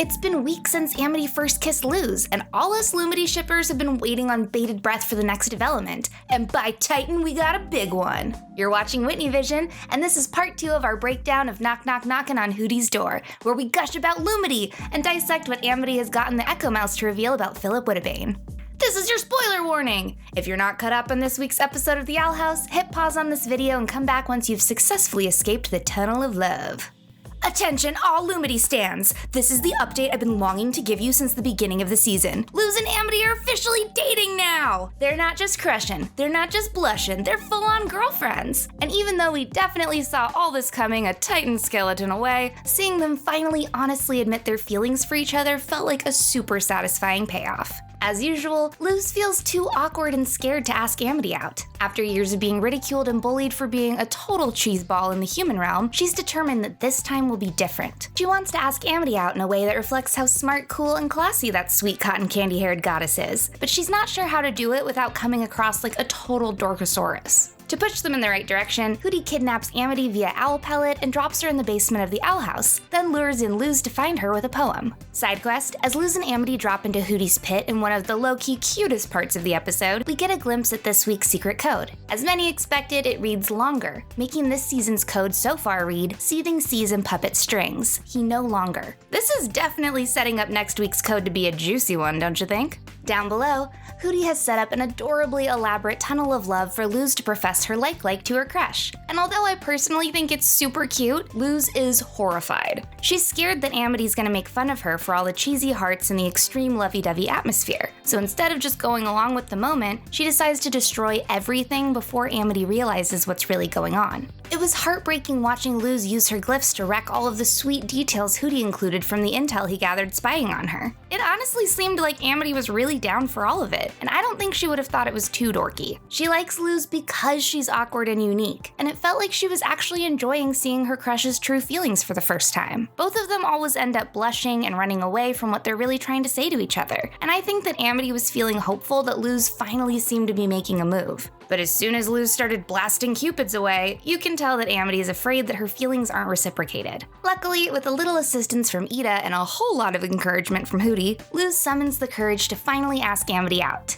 It's been weeks since Amity first kissed Luz, and all us Lumity shippers have been waiting on bated breath for the next development. And by Titan, we got a big one. You're watching WhitneyVision, and this is part 2 of our breakdown of Knockin' on Hooty's door, where we gush about Lumity and dissect what Amity has gotten the Echo Mouse to reveal about Philip Wittebane. This is your spoiler warning! If you're not caught up on this week's episode of The Owl House, hit pause on this video and come back once you've successfully escaped the Tunnel of Love. Attention all Lumity stans! This is the update I've been longing to give you since the beginning of the season. Luz and Amity are officially dating now! They're not just crushing, they're not just blushing, they're full-on girlfriends. And even though we definitely saw all this coming a Titan skeleton away, seeing them finally honestly admit their feelings for each other felt like a super satisfying payoff. As usual, Luz feels too awkward and scared to ask Amity out. After years of being ridiculed and bullied for being a total cheeseball in the human realm, she's determined that this time will be different. She wants to ask Amity out in a way that reflects how smart, cool, and classy that sweet cotton candy-haired goddess is, but she's not sure how to do it without coming across like a total dorkosaurus. To push them in the right direction, Hooty kidnaps Amity via owl pellet and drops her in the basement of the owl house, then lures in Luz to find her with a poem. Side quest, as Luz and Amity drop into Hooty's pit in one of the low-key cutest parts of the episode, we get a glimpse at this week's secret code. As many expected, it reads longer, making this season's code so far read, Seething Seas and Puppet Strings, he no longer. This is definitely setting up next week's code to be a juicy one, don't you think? Down below, Hooty has set up an adorably elaborate tunnel of love for Luz to profess her like to her crush. And although I personally think it's super cute, Luz is horrified. She's scared that Amity's gonna make fun of her for all the cheesy hearts and the extreme lovey-dovey atmosphere. So instead of just going along with the moment, she decides to destroy everything before Amity realizes what's really going on. It was heartbreaking watching Luz use her glyphs to wreck all of the sweet details Hooty included from the intel he gathered spying on her. It honestly seemed like Amity was really down for all of it, and I don't think she would have thought it was too dorky. She likes Luz because she's awkward and unique, and it felt like she was actually enjoying seeing her crush's true feelings for the first time. Both of them always end up blushing and running away from what they're really trying to say to each other, and I think that Amity was feeling hopeful that Luz finally seemed to be making a move. But as soon as Luz started blasting cupids away, you can tell that Amity is afraid that her feelings aren't reciprocated. Luckily, with a little assistance from Ida and a whole lot of encouragement from Hooty, Luz summons the courage to finally ask Amity out.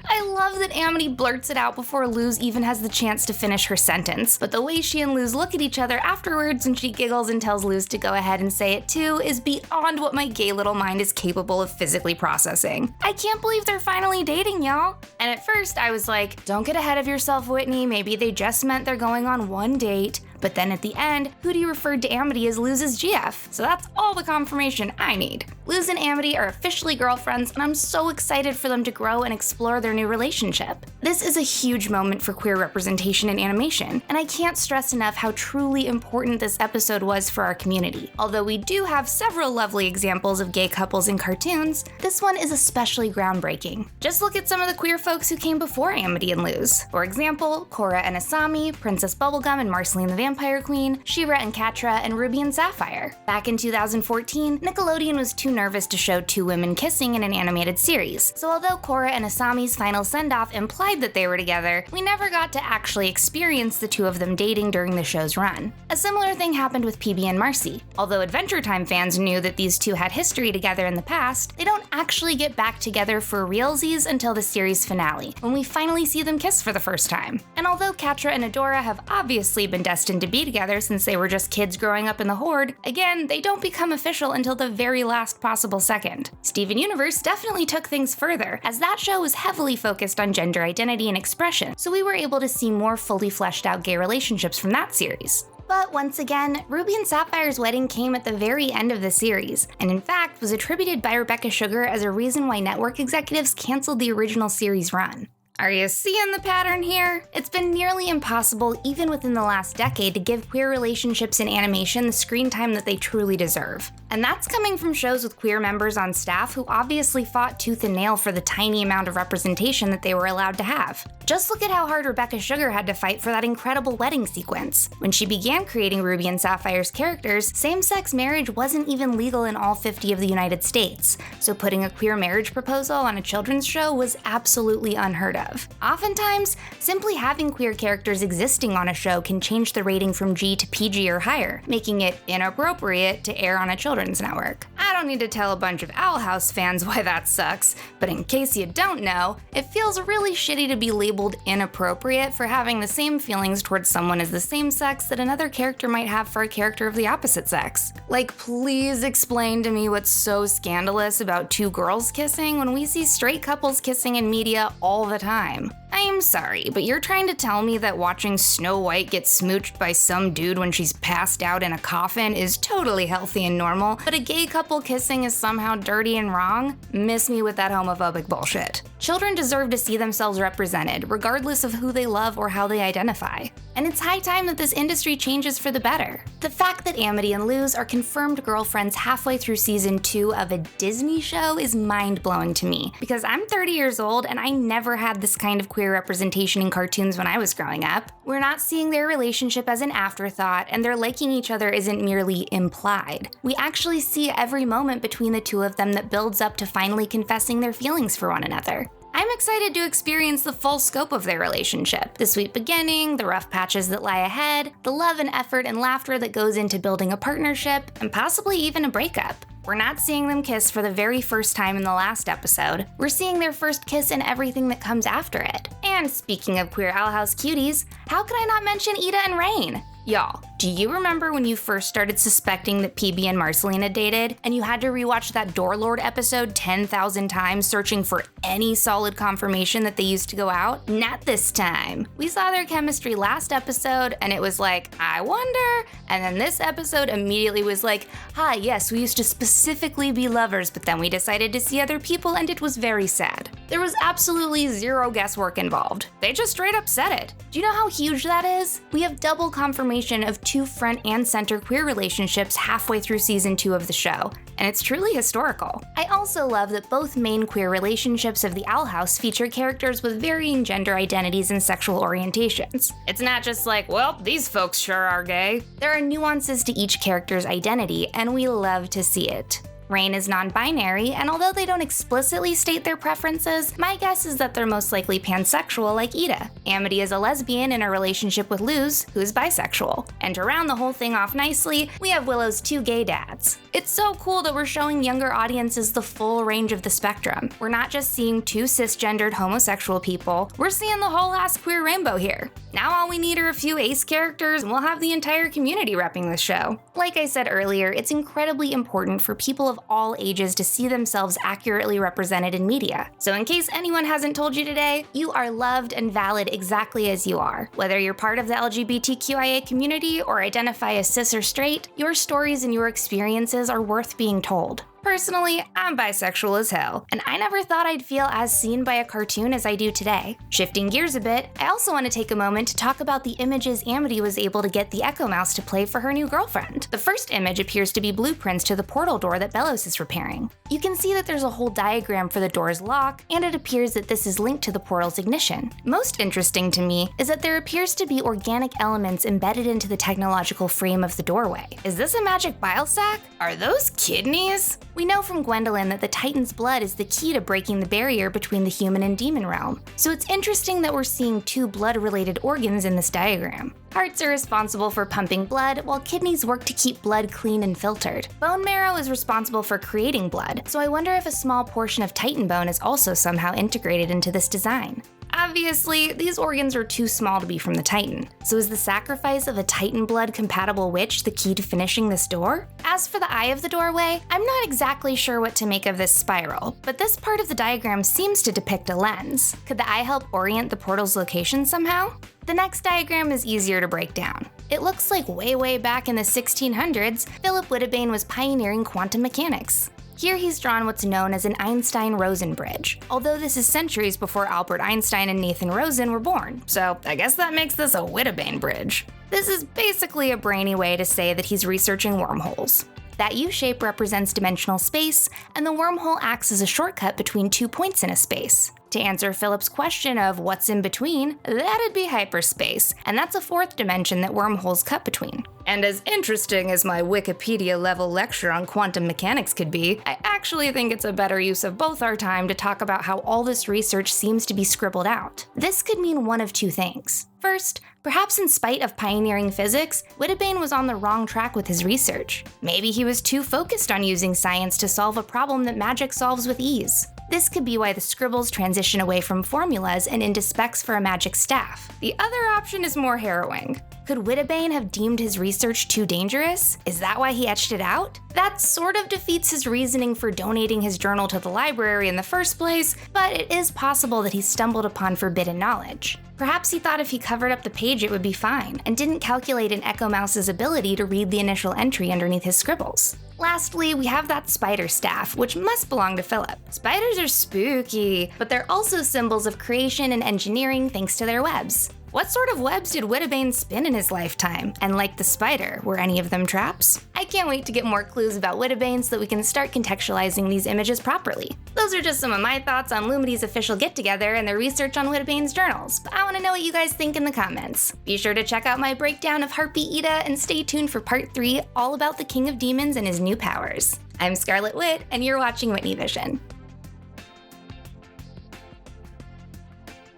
I love that Amity blurts it out before Luz even has the chance to finish her sentence, but the way she and Luz look at each other afterwards and she giggles and tells Luz to go ahead and say it too is beyond what my gay little mind is capable of physically processing. I can't believe they're finally dating, y'all. And at first I was like, don't get ahead of yourself, Whitney, maybe they just meant they're going on one date. But then at the end, Hooty referred to Amity as Luz's GF, so that's all the confirmation I need. Luz and Amity are officially girlfriends, and I'm so excited for them to grow and explore their new relationship. This is a huge moment for queer representation in animation, and I can't stress enough how truly important this episode was for our community. Although we do have several lovely examples of gay couples in cartoons, this one is especially groundbreaking. Just look at some of the queer folks who came before Amity and Luz. For example, Korra and Asami, Princess Bubblegum and Marceline the Vampire Queen, She-Ra and Catra, and Ruby and Sapphire. Back in 2014, Nickelodeon was too nervous to show two women kissing in an animated series, so although Korra and Asami's final send-off implied that they were together, we never got to actually experience the two of them dating during the show's run. A similar thing happened with PB and Marcy. Although Adventure Time fans knew that these two had history together in the past, they don't actually get back together for realsies until the series finale, when we finally see them kiss for the first time. And although Catra and Adora have obviously been destined to be together since they were just kids growing up in the Horde, again, they don't become official until the very last possible second. Steven Universe definitely took things further, as that show was heavily focused on gender identity and expression, so we were able to see more fully fleshed out gay relationships from that series. But once again, Ruby and Sapphire's wedding came at the very end of the series, and in fact was attributed by Rebecca Sugar as a reason why network executives canceled the original series run. Are you seeing the pattern here? It's been nearly impossible, even within the last decade, to give queer relationships in animation the screen time that they truly deserve. And that's coming from shows with queer members on staff who obviously fought tooth and nail for the tiny amount of representation that they were allowed to have. Just look at how hard Rebecca Sugar had to fight for that incredible wedding sequence. When she began creating Ruby and Sapphire's characters, same-sex marriage wasn't even legal in all 50 of the United States, so putting a queer marriage proposal on a children's show was absolutely unheard of. Oftentimes, simply having queer characters existing on a show can change the rating from G to PG or higher, making it inappropriate to air on a children's network. I don't don't need to tell a bunch of Owl House fans why that sucks, but in case you don't know, it feels really shitty to be labeled inappropriate for having the same feelings towards someone as the same sex that another character might have for a character of the opposite sex. Like, please explain to me what's so scandalous about two girls kissing when we see straight couples kissing in media all the time. I'm sorry, but you're trying to tell me that watching Snow White get smooched by some dude when she's passed out in a coffin is totally healthy and normal, but a gay couple kissing is somehow dirty and wrong? Miss me with that homophobic bullshit. Children deserve to see themselves represented, regardless of who they love or how they identify. And it's high time that this industry changes for the better. The fact that Amity and Luz are confirmed girlfriends halfway through season 2 of a Disney show is mind-blowing to me, because I'm 30 years old and I never had this kind of queer representation in cartoons when I was growing up. We're not seeing their relationship as an afterthought, and their liking each other isn't merely implied. We actually see every moment between the two of them that builds up to finally confessing their feelings for one another. I'm excited to experience the full scope of their relationship. The sweet beginning, the rough patches that lie ahead, the love and effort and laughter that goes into building a partnership, and possibly even a breakup. We're not seeing them kiss for the very first time in the last episode. We're seeing their first kiss and everything that comes after it. And speaking of queer Owl House cuties, how could I not mention Ida and Rain? Y'all, do you remember when you first started suspecting that PB and Marcelina dated, and you had to rewatch that Door Lord episode 10,000 times searching for any solid confirmation that they used to go out? Not this time. We saw their chemistry last episode, and it was like, I wonder, and then this episode immediately was like, hi, yes, we used to specifically be lovers, but then we decided to see other people, and it was very sad. There was absolutely zero guesswork involved. They just straight up said it. Do you know how huge that is? We have double confirmation of two front and center queer relationships halfway through season 2 of the show, and it's truly historical. I also love that both main queer relationships of the Owl House feature characters with varying gender identities and sexual orientations. It's not just like, well, these folks sure are gay. There are nuances to each character's identity, and we love to see it. Rain is non-binary, and although they don't explicitly state their preferences, my guess is that they're most likely pansexual like Ida. Amity is a lesbian in a relationship with Luz, who's bisexual. And to round the whole thing off nicely, we have Willow's two gay dads. It's so cool that we're showing younger audiences the full range of the spectrum. We're not just seeing two cisgendered homosexual people, we're seeing the whole ass queer rainbow here. Now all we need are a few ace characters, and we'll have the entire community repping this show. Like I said earlier, it's incredibly important for people of all ages to see themselves accurately represented in media. So in case anyone hasn't told you today, you are loved and valid exactly as you are. Whether you're part of the LGBTQIA community or identify as cis or straight, your stories and your experiences are worth being told. Personally, I'm bisexual as hell, and I never thought I'd feel as seen by a cartoon as I do today. Shifting gears a bit, I also want to take a moment to talk about the images Amity was able to get the Echo Mouse to play for her new girlfriend. The first image appears to be blueprints to the portal door that Bellows is repairing. You can see that there's a whole diagram for the door's lock, and it appears that this is linked to the portal's ignition. Most interesting to me is that there appears to be organic elements embedded into the technological frame of the doorway. Is this a magic bile sac? Are those kidneys? We know from Gwendolyn that the Titan's blood is the key to breaking the barrier between the human and demon realm, so it's interesting that we're seeing two blood-related organs in this diagram. Hearts are responsible for pumping blood, while kidneys work to keep blood clean and filtered. Bone marrow is responsible for creating blood, so I wonder if a small portion of Titan bone is also somehow integrated into this design. Obviously, these organs are too small to be from the Titan, so is the sacrifice of a Titan blood-compatible witch the key to finishing this door? As for the eye of the doorway, I'm not exactly sure what to make of this spiral, but this part of the diagram seems to depict a lens. Could the eye help orient the portal's location somehow? The next diagram is easier to break down. It looks like way back in the 1600s, Philip Wittebane was pioneering quantum mechanics. Here he's drawn what's known as an Einstein-Rosen bridge, although this is centuries before Albert Einstein and Nathan Rosen were born, so I guess that makes this a Wittebane bridge. This is basically a brainy way to say that he's researching wormholes. That U-shape represents dimensional space, and the wormhole acts as a shortcut between 2 points in a space. To answer Philip's question of what's in between, that'd be hyperspace, and that's a 4th dimension that wormholes cut between. And as interesting as my Wikipedia-level lecture on quantum mechanics could be, I actually think it's a better use of both our time to talk about how all this research seems to be scribbled out. This could mean one of two things. First, perhaps in spite of pioneering physics, Wittebane was on the wrong track with his research. Maybe he was too focused on using science to solve a problem that magic solves with ease. This could be why the scribbles transition away from formulas and into specs for a magic staff. The other option is more harrowing. Could Wittebane have deemed his research too dangerous? Is that why he etched it out? That sort of defeats his reasoning for donating his journal to the library in the first place, but it is possible that he stumbled upon forbidden knowledge. Perhaps he thought if he covered up the page it would be fine, and didn't calculate an Echo Mouse's ability to read the initial entry underneath his scribbles. Lastly, we have that spider staff, which must belong to Philip. Spiders are spooky, but they're also symbols of creation and engineering thanks to their webs. What sort of webs did Wittebane spin in his lifetime? And like the spider, were any of them traps? I can't wait to get more clues about Wittebane so that we can start contextualizing these images properly. Those are just some of my thoughts on Lumity's official get-together and their research on Wittebane's journals, but I want to know what you guys think in the comments. Be sure to check out my breakdown of Harpy Ida and stay tuned for part 3 all about the King of Demons and his new powers. I'm Scarlet Wit, and you're watching WhitneyVision.